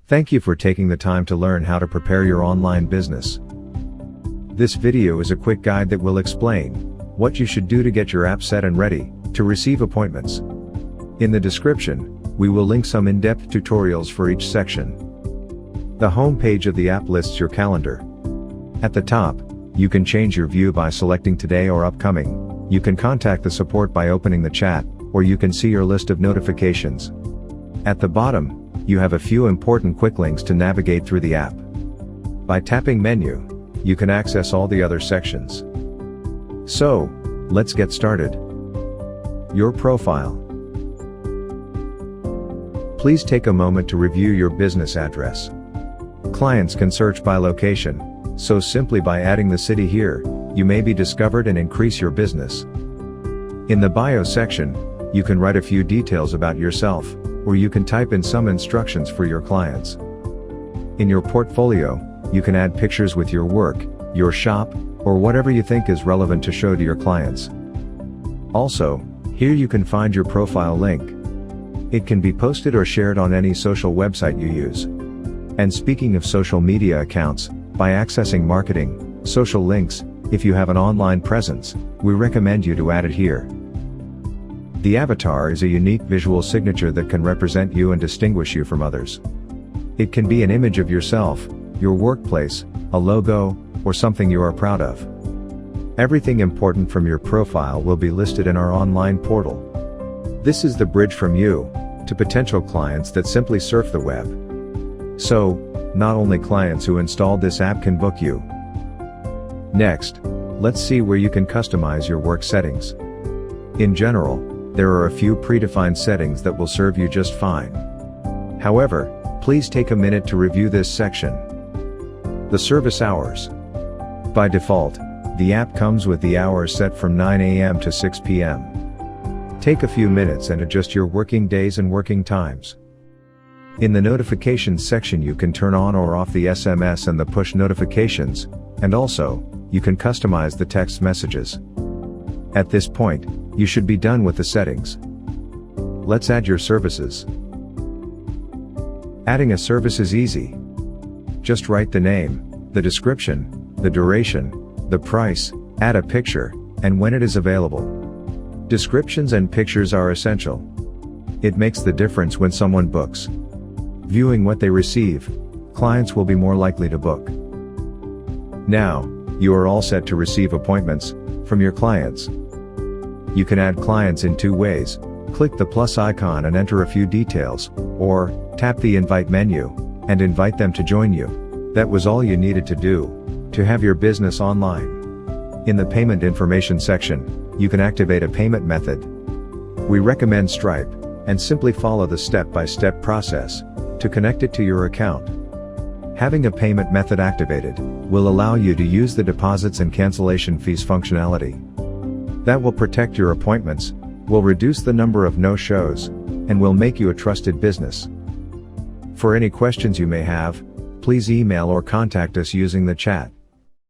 Thank you for taking the time to learn how to prepare your online business. This video is a quick guide that will explain what you should do to get your app set and ready to receive appointments. In the description, we will link some in-depth tutorials for each section. The home page of the app lists your calendar. At the top, you can change your view by selecting today or upcoming. You can contact the support by opening the chat, or you can see your list of notifications. At the bottom, you have a few important quick links to navigate through the app. By tapping Menu, you can access all the other sections. So, let's get started. Your profile. Please take a moment to review your business address. Clients can search by location, so simply by adding the city here, you may be discovered and increase your business. In the bio section, you can write a few details about yourself, or you can type in some instructions for your clients. In your portfolio, you can add pictures with your work, your shop, or whatever you think is relevant to show to your clients. Also, here you can find your profile link. It can be posted or shared on any social website you use. And speaking of social media accounts, by accessing marketing, social links, if you have an online presence, we recommend you to add it here. The avatar is a unique visual signature that can represent you and distinguish you from others. It can be an image of yourself, your workplace, a logo, or something you are proud of. Everything important from your profile will be listed in our online portal. This is the bridge from you to potential clients that simply surf the web. So, not only clients who installed this app can book you. Next, let's see where you can customize your work settings. In general, there are a few predefined settings that will serve you just fine. However, please take a minute to review this section. The service hours. By default, the app comes with the hours set from 9 a.m. to 6 p.m. Take a few minutes and adjust your working days and working times. In the notifications section, you can turn on or off the SMS and the push notifications, and also, you can customize the text messages. At this point, you should be done with the settings. Let's add your services. Adding a service is easy. Just write the name, the description, the duration, the price, add a picture, and when it is available. Descriptions and pictures are essential. It makes the difference when someone books. Viewing what they receive, clients will be more likely to book. Now, you are all set to receive appointments from your clients. You can add clients in two ways: click the plus icon and enter a few details, or tap the invite menu and invite them to join you. That was all you needed to do to have your business online. In the payment information section, you can activate a payment method. We recommend Stripe, and simply follow the step-by-step process to connect it to your account. Having a payment method activated will allow you to use the deposits and cancellation fees functionality. That will protect your appointments, will reduce the number of no-shows, and will make you a trusted business. For any questions you may have, please email or contact us using the chat.